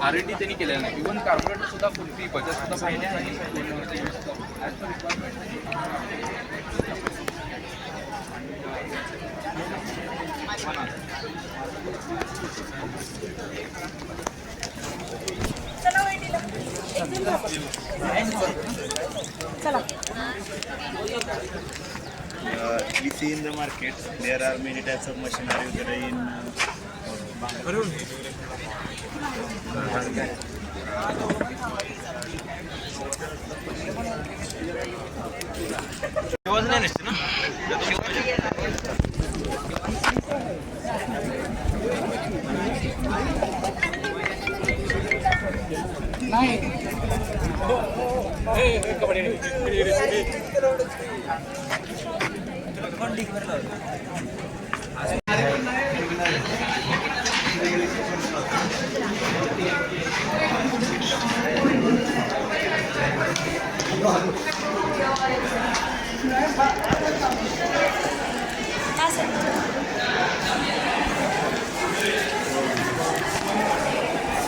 R&D त्यांनी केलेलं नाही. इव्हन कार्बोरेटर सुद्धा फुलफी बचत सुद्धा पाहिजे आणि We see in the market there are many types of machinery that are in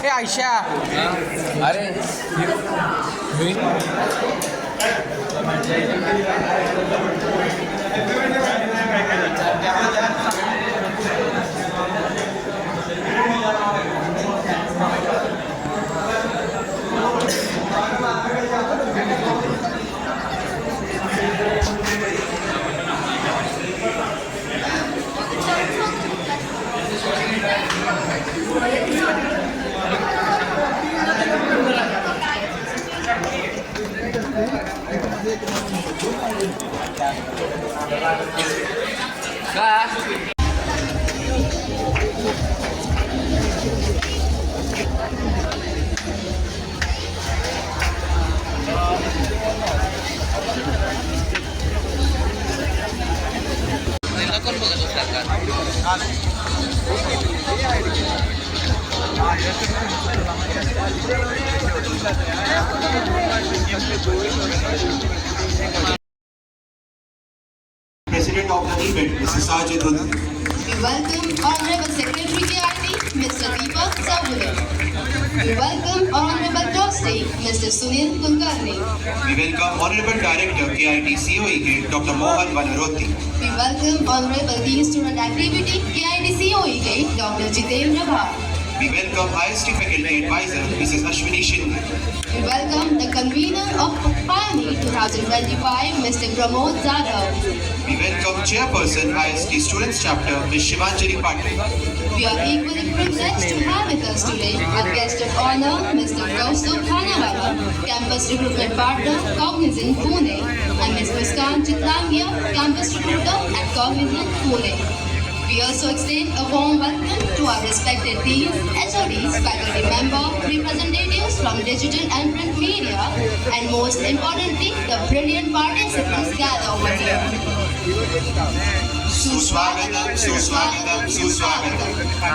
Hey Aisyah. अरे President of the event, Mrs. Sajid Rudhi. We welcome Honorable Secretary KIT, Mr. Deepak Savule. We welcome Honorable Trustee, Mr. Sunil Kulkarni. We welcome Honorable Director KIT COEK, Dr. Mohan Vanarothi. We welcome Honorable Dean Student Activity, KIT COEK, Dr. Jitendra Bhatt. We welcome IST Faculty Advisor, Mrs. Ashwini Shinde. We welcome the convener of Pioneer 2025, Mr. Pramod Zadav. We welcome Chairperson IST Students Chapter, Ms. Shivanjali Patil. We are equally privileged to have with us today a guest of honor, Mr. Kaustubh Khanawala, Campus Recruitment Partner, Cognizant Pune, and Ms. Muskan Chitlangia, Campus Recruiter at Cognizant Pune. We also extend a warm welcome to our respected deans, HODs, faculty members, representatives from digital and print media, and most importantly, the brilliant participants gathered over here. Suswagatam, Suswagatam, Suswagatam.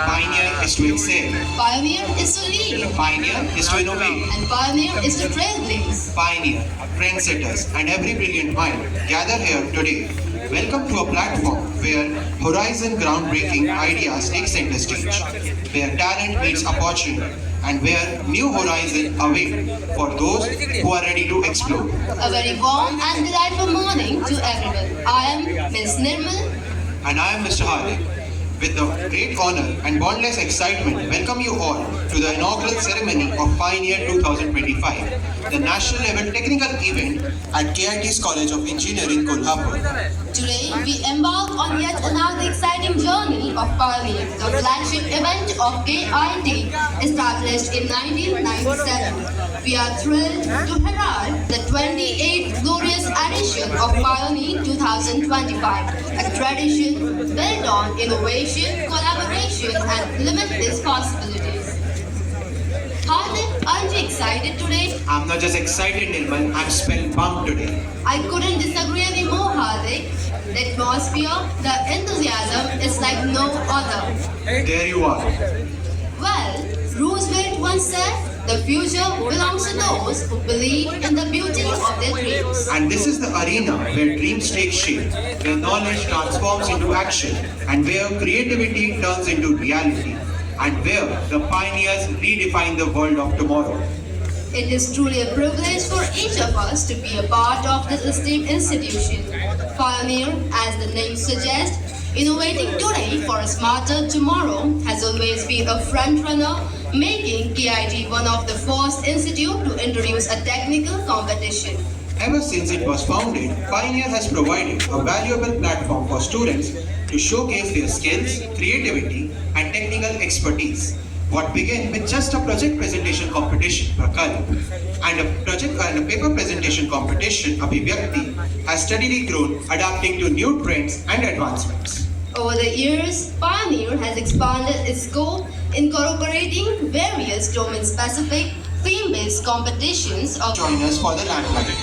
Pioneer is to excel. Pioneer is to lead, Pioneer is to innovate. and Pioneer is to trailblaze. Pioneer, trendsetters, and every brilliant mind gather here today. Welcome to a platform where horizon groundbreaking ideas take center stage, where talent meets opportunity, and where new horizons await for those who are ready to explore. A very warm and delightful morning to everyone. I am Ms. Nirmal. And I am Mr. Hardik. With the great honor and boundless excitement, welcome you all to the inaugural ceremony of Pioneer 2025, the national level technical event at KIT's College of Engineering, Kolhapur. Today, we embark on yet another exciting journey of Pioneer, the flagship event of KIT, established in 1997. We are thrilled to herald the 28th glorious edition edition of Pioneer 2025, a tradition built on innovation, collaboration, and limitless possibilities. Hardik, aren't you excited today? I'm not just excited, Nirmal, I'm spellbound today. I couldn't disagree anymore, Hardik. The atmosphere, the enthusiasm is like no other. There you are. Well, Roosevelt once said, the future belongs to those who believe in the beauty of their dreams. And this is the arena where dreams take shape, where knowledge transforms into action, and where creativity turns into reality, and where the pioneers redefine the world of tomorrow. It is truly a privilege for each of us to be a part of this esteemed institution. Pioneer, as the name suggests, innovating today for a smarter tomorrow, has always been a front-runner, making KIT one of the first institutes to introduce a technical competition. Ever since it was founded, Pioneer has provided a valuable platform for students to showcase their skills, creativity, and technical expertise. What began with just a project presentation competition, Prakal, and a paper presentation competition, Abhivyakti, has steadily grown, adapting to new trends and advancements. Over the years, Pioneer has expanded its scope, incorporating various domain-specific, theme-based competitions of Join us for the limelight.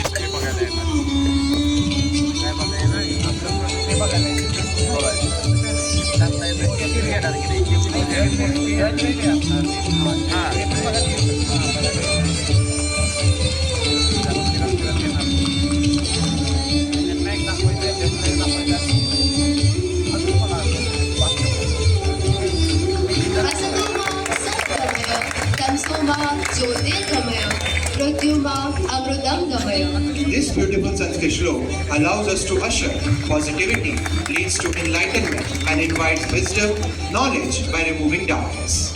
Asatoma, Satgamaya, Tamsoma, Jyotirgamaya, Pratyuma, Amrutamgamaya. This beautiful Sanskrit shlok allows us to usher positivity, leads to enlightenment, and invites wisdom, knowledge by removing darkness.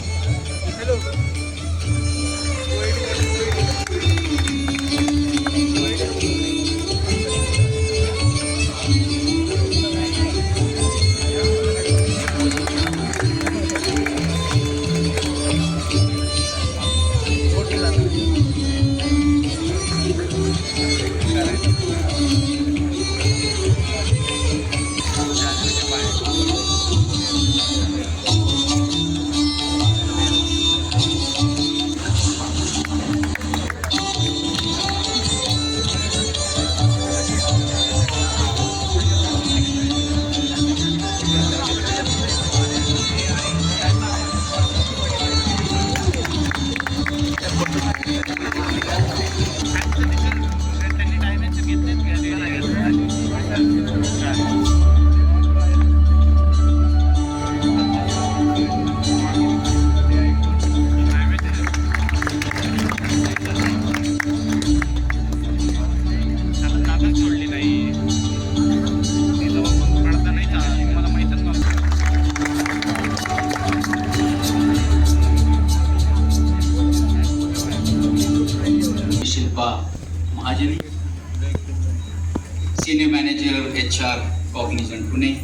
Shilpa Mahajani, Senior Manager HR Cognizant Pune,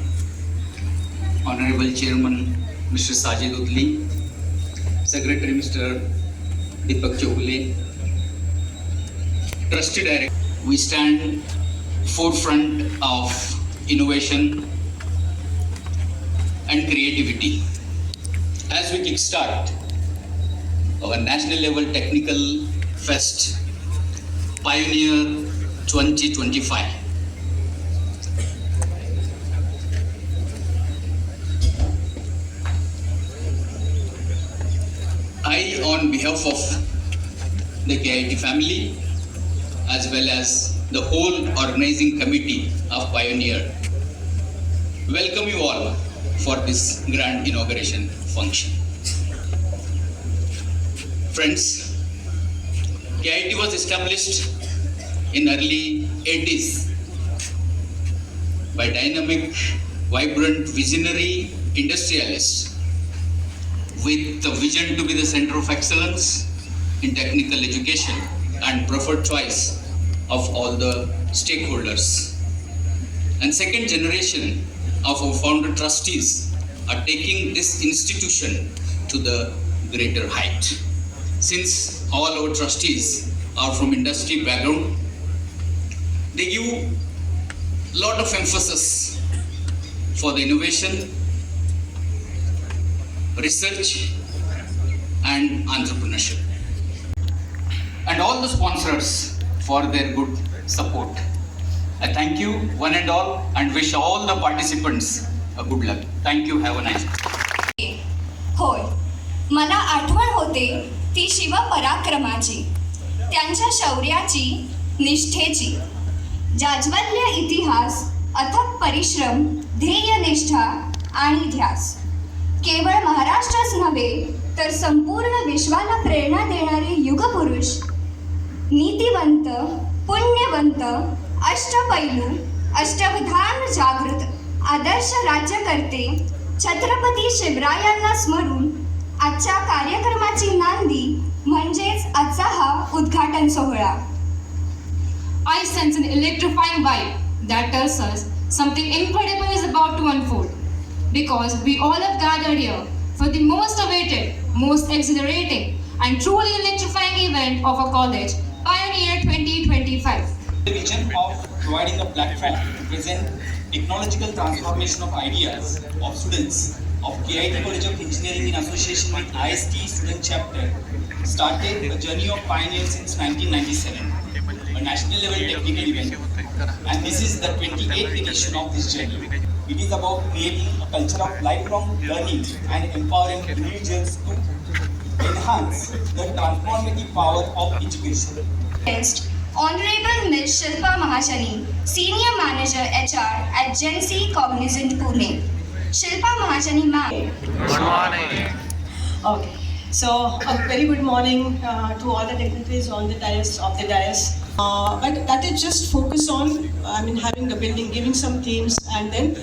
Honorable Chairman Mr. Sajid Udli, Secretary Mr. Deepak Chogule, Trustee Director. We stand forefront of innovation and creativity as we kickstart our national level technical fest Pioneer 2025. I, on behalf of the KIT family, as well as the whole organizing committee of Pioneer, welcome you all for this grand inauguration function. Friends, KIT was established in early 80s by dynamic, vibrant, visionary industrialists with the vision to be the center of excellence in technical education and preferred choice of all the stakeholders. And second generation of our founder trustees are taking this institution to the greater height. Since all our trustees are from industry background, they give lot of emphasis for the innovation, research, and entrepreneurship. And all the sponsors for their good support. I thank you one and all and wish all the participants a good luck. Thank you. Have a nice day. होय, मला आठवण होते ती शिवपराक्रमाची, त्यांच्या शौर्याची, निष्ठेची. जाज्वल्य इतिहास, अथक परिश्रम, ध्येयनिष्ठा आणि ध्यास. केवळ महाराष्ट्रच नव्हे तर संपूर्ण विश्वाला प्रेरणा देणारे युगपुरुष, नीतिवंत, पुण्यवंत, अष्टपैलू, अष्टविधान जागृत, आदर्श राज्यकर्ते छत्रपती शिवरायांना स्मरून आजच्या कार्यक्रमाची नांदी म्हणजेच आजचा हा उद्घाटन सोहळा. I sense an electrifying vibe that tells us something incredible is about to unfold, because we all have gathered here for the most awaited, most exhilarating and truly electrifying event of our college, Pioneer 2025. The vision of providing a platform to present technological transformation of ideas of students of KIT College of Engineering in association with IST Student Chapter started a journey of pioneers since 1997. A national level technical event, and this is the 28th edition of this journey. It is about creating a culture of lifelong learning and empowering individuals to enhance the transformative power of education. Next, Honorable Ms. Shilpa Mahajani, Senior Manager HR at Gen-C Cognizant Pune. Shilpa Mahajani ma'am. Good morning. Okay, so a very good morning to all the dignitaries on the dais. But that is just focus on, having the building, giving some themes, and then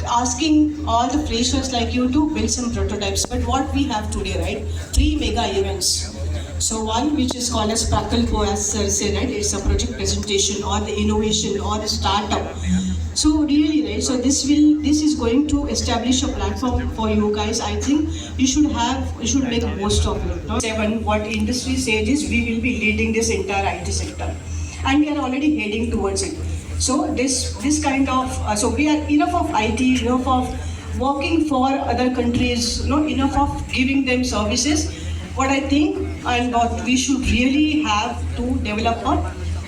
asking all the freshers like you to build some prototypes. But what we have today, right? 3 mega events. So one which is called as Prakalpo, as Sir said, right? It's a project presentation or the innovation or the startup. So really, right? So this is going to establish a platform for you guys. I think you should make most of it. No? 7, what industry says is we will be leading this entire IT sector, and we are already heading towards it. So this kind of so we are enough of IT, enough of working for other countries, enough of giving them services. What I think and what we should really have to develop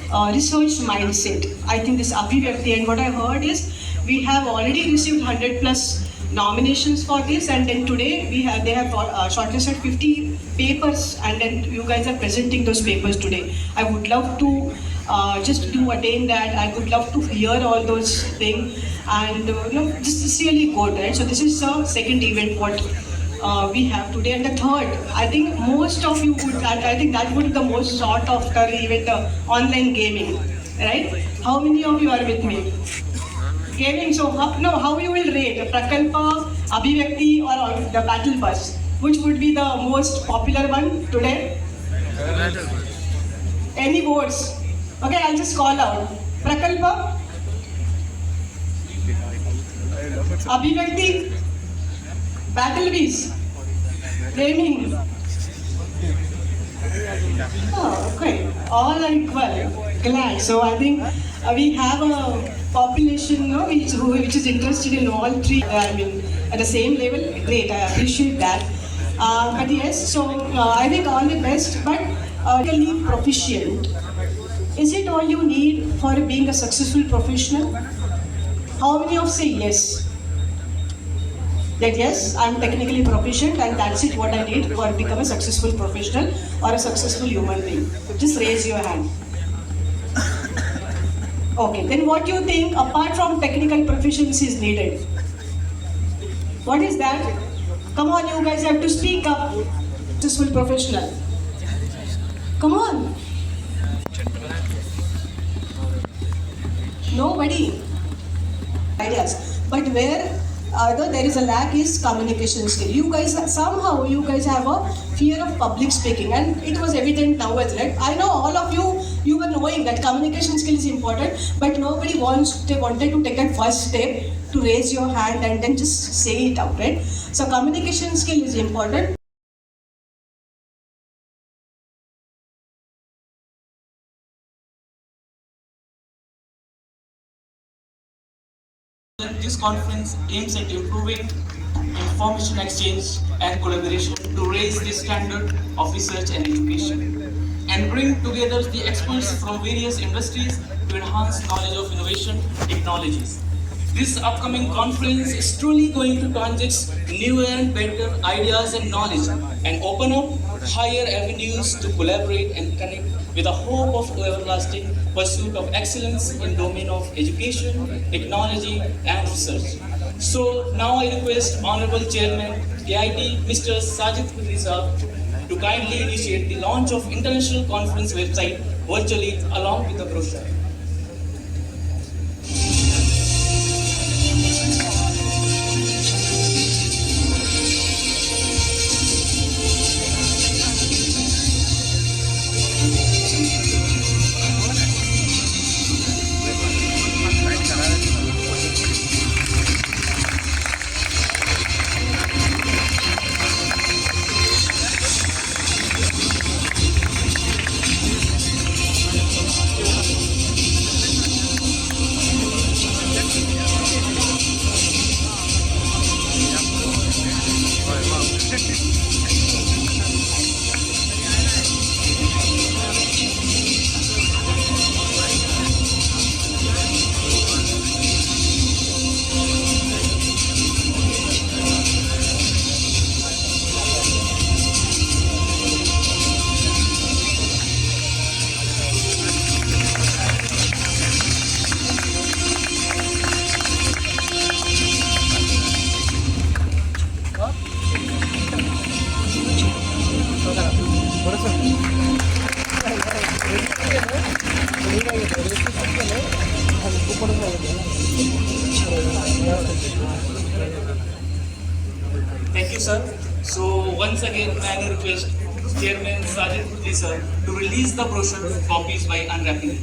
a research mindset. I think this Abhivyakti, and what I heard is we have already received 100+ nominations for this, and then today they have shortlisted 50 papers, and then you guys are presenting those papers today. I would love to just to attain that. I would love to hear all those things, and this is really good, right? So this is the second event what we have today, and the third, I think most of you would, I think that would be the most sought after event, online gaming, right? How many of you are with me? Gaming, so how you will rate Prakalpa, Abhivyakti, or the Battle Bus? Which would be the most popular one today? Any votes? Okay, I'll just call out. Prakalpa, Abhivyakti, Battle Bees, Gaming. Oh, okay. All are equal. Glad. So I think we have a population, which is interested in all three. At the same level. Great. I appreciate that. But yes, so I think all the best. But really proficient. Is it all you need for being a successful professional? How many of say yes? That yes, I'm technically proficient and that's it what I need to become a successful professional or a successful human being. Just raise your hand. Okay, then what do you think apart from technical proficiency is needed? What is that? Come on, you guys have to speak up. Successful professional. Come on. Nobody. Ideas. But where there is a lack is communication skill. You guys have a fear of public speaking, and it was evident now as right. I know all of you were knowing that communication skill is important, but nobody wanted to take that first step to raise your hand and then just say it out, right? So communication skill is important. This conference aims at improving information exchange and collaboration to raise the standard of research and education and bring together the experts from various industries to enhance knowledge of innovation technologies. This upcoming conference is truly going to transit newer and better ideas and knowledge and open up higher avenues to collaborate and connect with the hope of everlasting pursuit of excellence in domain of education, technology and research. So now I request Honorable Chairman KIT Mr. Sajid Rizal to kindly initiate the launch of International Conference website virtually along with the brochure. Thank you, sir. So once again, may I request Chairman Sajid Kudri sir to release the brochure copies by unwrapping.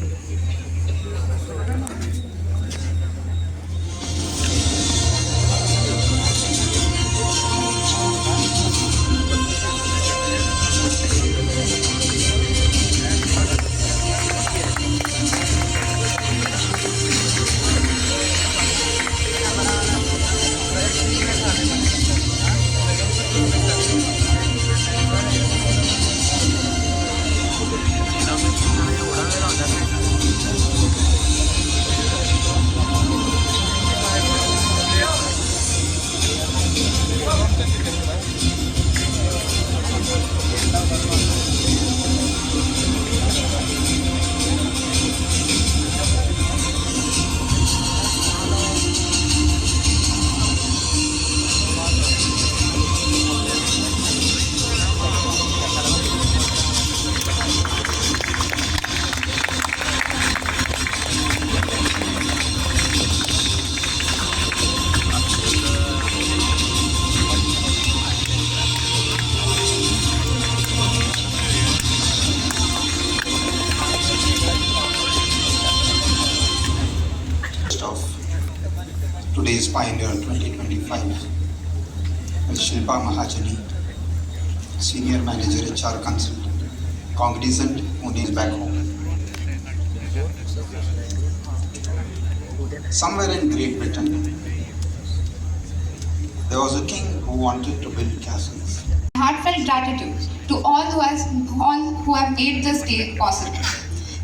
Today's Pioneer 2025, Ms. Shilpa Mahajani, Senior Manager HR Consultant, Cognizant, Pune is back home. Somewhere in Great Britain, there was a king who wanted to build castles. Heartfelt gratitude to all who have made this day possible.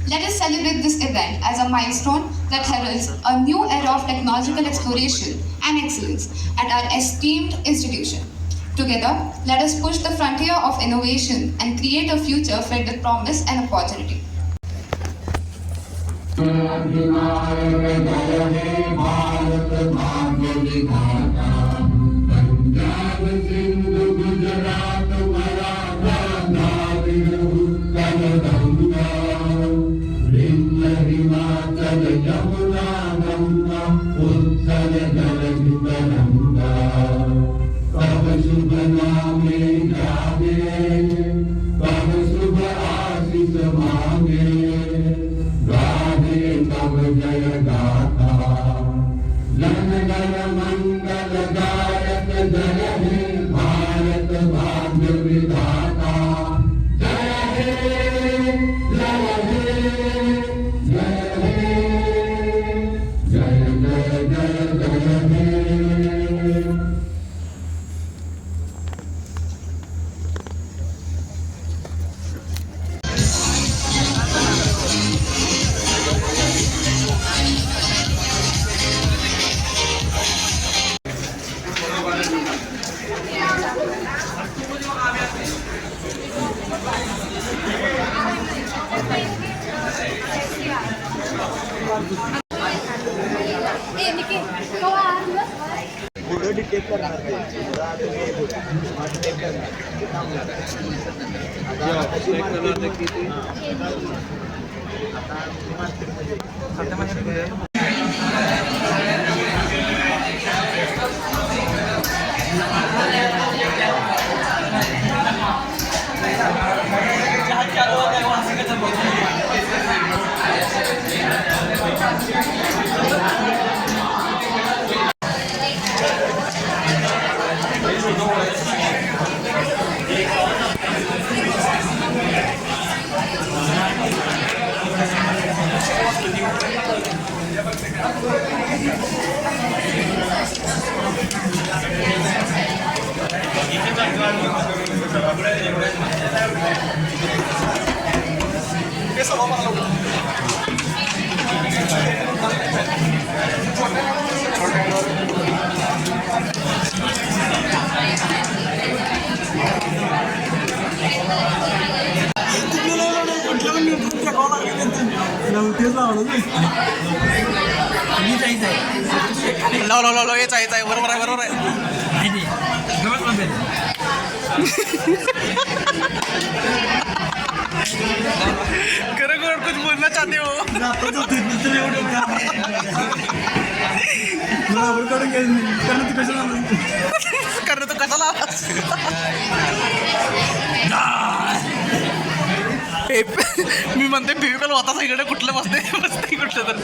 Let us celebrate this event as a milestone that heralds a new era of technological exploration and excellence at our esteemed institution. Together, let us push the frontier of innovation and create a future filled with promise and opportunity. Jai पुढं detect करणार ते पुढं तुम्ही detect करणार ते थांबणार. आता कशी मार्केटमध्ये आता मार्केटमध्ये लो हेच आहे बरोबर आहे खरं कुछ बोलना चाहते हो करणं तो कशाला मी म्हणते फेविकॉल होताच इकडे कुठलं बसते कुठलं तर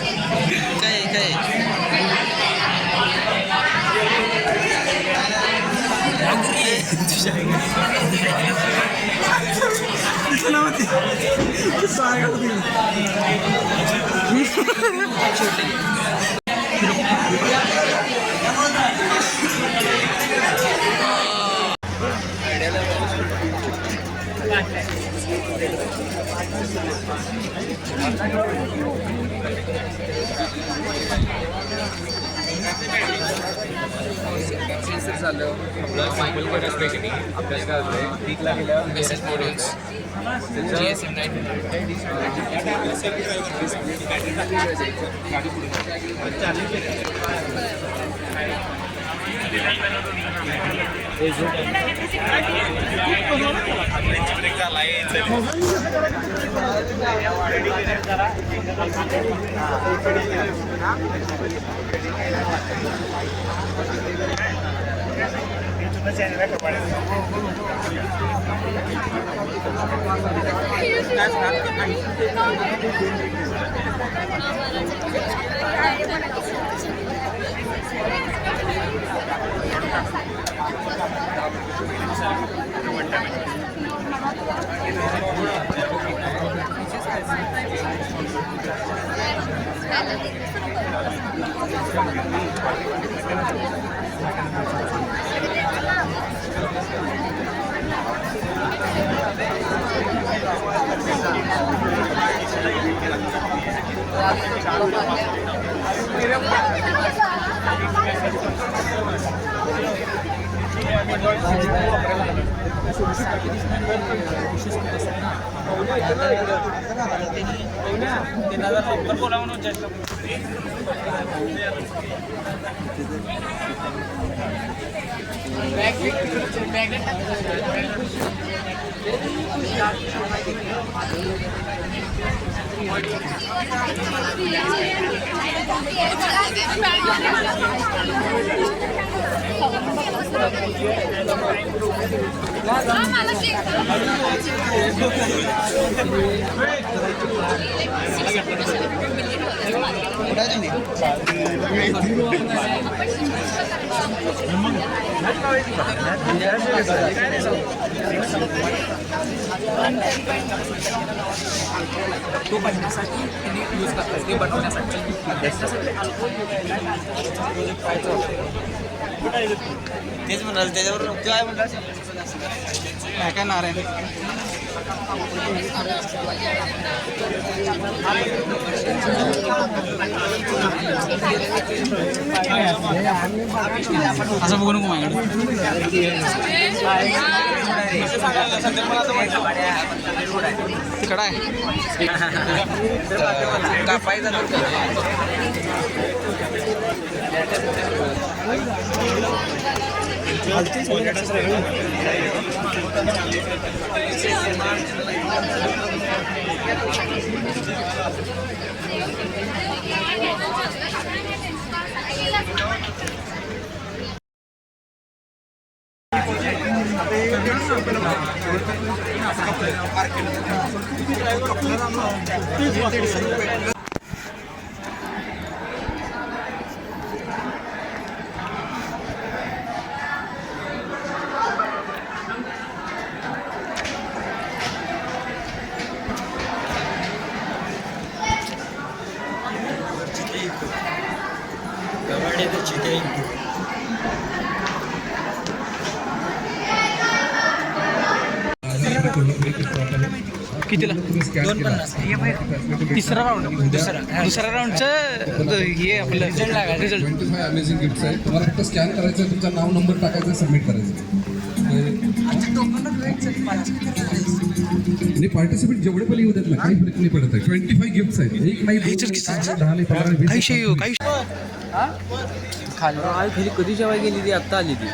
काय झालं आपलं मायकल कॅरेस्पेक्टनी अभ्यास काय होतं पीकला गेल्यावर बेसिस मॉड्यूल्स GSM 2 बनण्यासाठी त्यांनी यूज करतात ते बनवण्यासाठी तेच म्हणाल त्याच्यावर काय म्हणतात काय नारायण असं बघू नको माझ्याकडे तिकडं आहे कापायचा कितीला 250 तिसरा राऊंड दुसऱ्या राऊंडचं हे आपलं रिझल्ट 25 अमेझिंग गिफ्ट्स आहेत. तुम्हाला फक्त स्कॅन करायचं आहे, तुमचं नाव नंबर टाकायचं, सबमिट करायचं. आणि पार्टिसिपेट जेवढे पण येऊ देत ना, काही फरक नाही पडत आहे. 25 गिफ्ट्स आहेत. एक नाही 10 काही खाली कधी जेव्हा गेली ती आत्ता आली ती.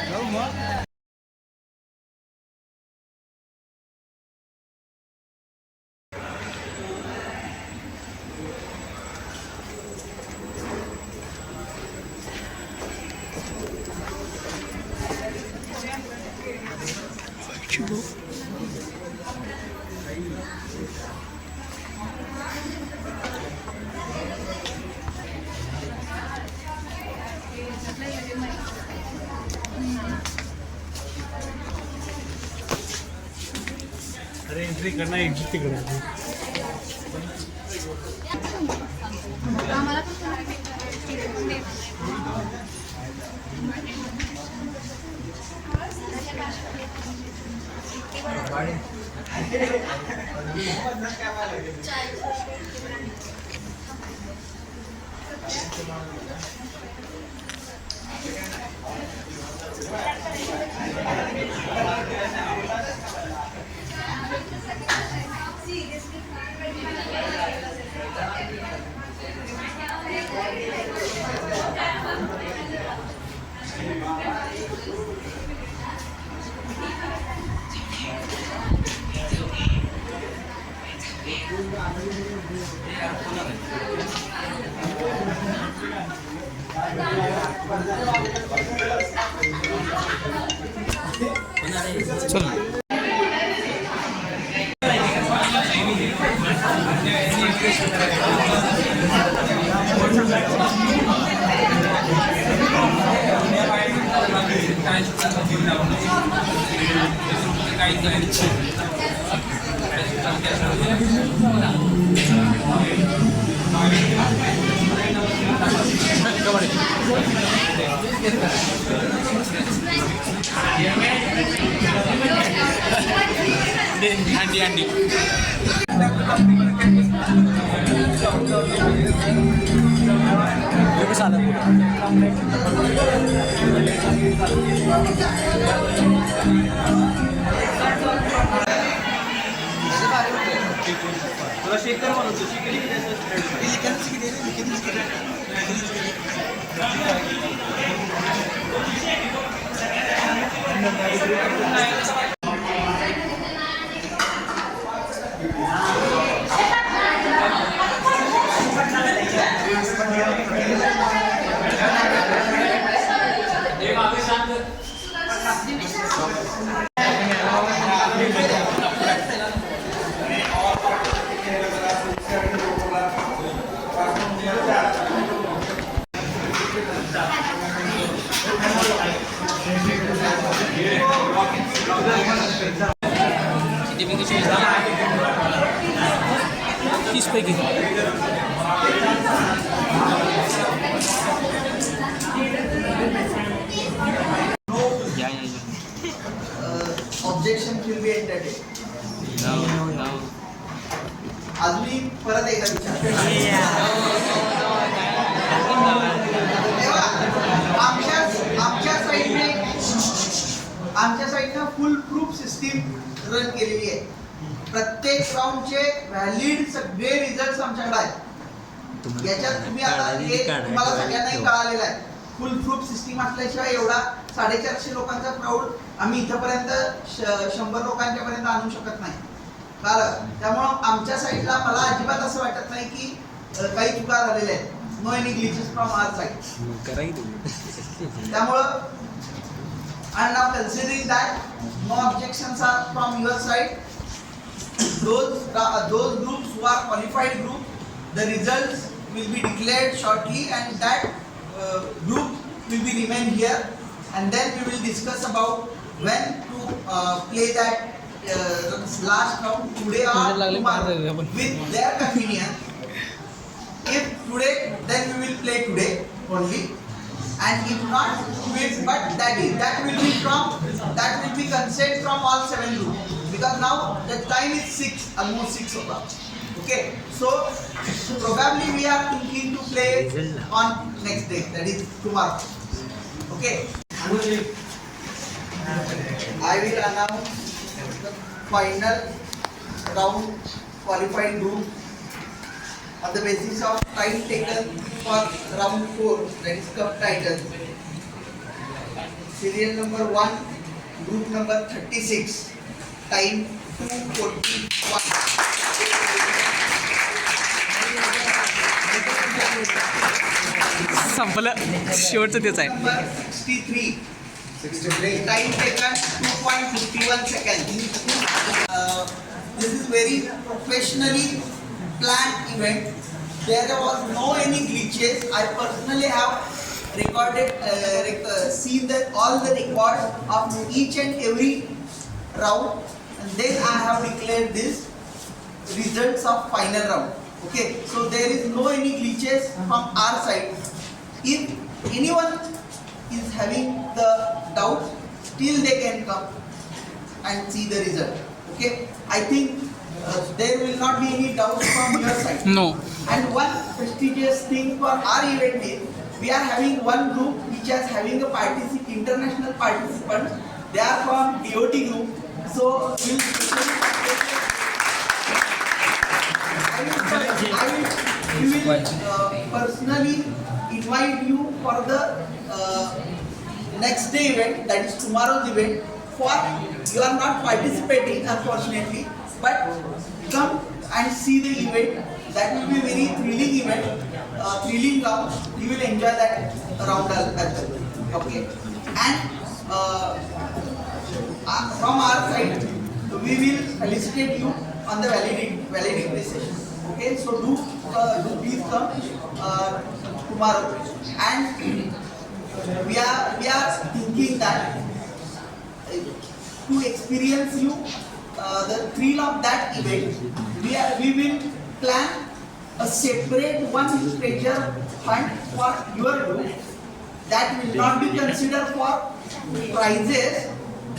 एंट्री करना एग्जिट करना चल हँडी हँडी पैकी Objection will be entertained. Run केलेली आहे. प्रत्येक राऊंडचे व्हॅलिड सगळे रिझल्ट आमच्याकडे आहेत. याच्यात तुम्ही आता हे तुम्हाला सगळ्यांनाही कळालेलं आहे. फुल प्रूफ सिस्टीम असल्याशिवाय एवढा 450 लोकांचा क्राऊड आम्ही इथपर्यंत 100 लोकांच्या पर्यंत आणू शकत नाही. कारण त्यामुळं आमच्या साईडला मला अजिबात असं वाटत नाही की काही चुका झालेल्या आहेत. No any glitches from our side. त्यामुळं and now considering that no objections are from your side, those groups who are qualified group, the results will be declared shortly, and that group will be remain here, and then we will discuss about when to play that last round today or tomorrow with their convenience. If today, then we will play today only. And if not, but that will be consent from all 7 groups, because now the time is 6, almost 6 o'clock. Okay, so probably we are thinking to play on next day, that is tomorrow. Okay, I will announce the final round qualified group on the basis of time taken for round 4, that is cup title. Serial number 1, group number 36, time 2:41. संपलं शेवटचं तेच आहे. Number 63, time taken 2.51 seconds. This is very professionally planned event. There was no any glitches. I personally have recorded, seen all the records of each and every round, and then I have declared this results of final round. Okay, so there is no any glitches from our side. If anyone is having the doubt, still they can come and see the result. Okay, I think there will not be any doubts from your side. No. And one prestigious thing for our event is we are having one group which is having a international participants. They are from DOT group. So we will personally invite you for the next day event, that is tomorrow's event. For you are not participating unfortunately, but come and see the event. That will be very thrilling event, thrilling round. You will enjoy that round as well. Okay, and from our side, we will felicitate you on the validity session. Okay, so do please come tomorrow. And we are thinking that to experience you the thrill of that event, we will plan a separate one treasure hunt for your group. That will not be considered for prizes,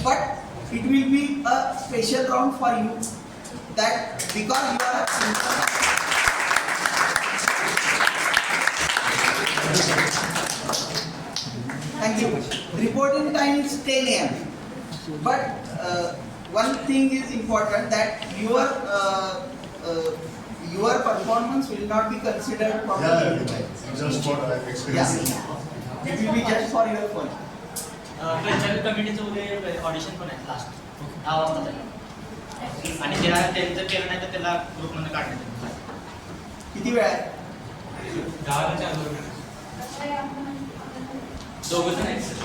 but it will be a special round for you. That because you are a thank you. Reporting time is 10 a.m. But one thing is important, that your performance will not be considered for just for experience. It will be just for your fun. कमिटीचं उद्या audition पण आहे last 10 वाजता आणि ज्या त्यांचं केलं नाही तर त्याला ग्रुपमधून काढण्यात येईल. किती वेळ आहे? 10 ते 4 दोघं जण आहेत सर.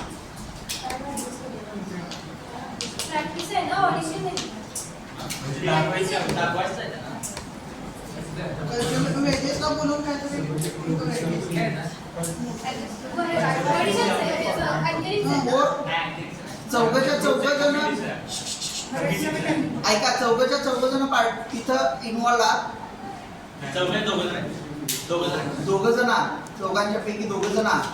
प्रॅक्टिस आहे ना, ऑडिशन आहे. दाखवायचं आहे ना. तुम्ही एजेसला बोलून काय चौघजण ऐका, चौघजण पार्ट तिथं इन्व्हॉल्व आहात. दोघ जण, चौघांच्या पैकी 2 जण आहात.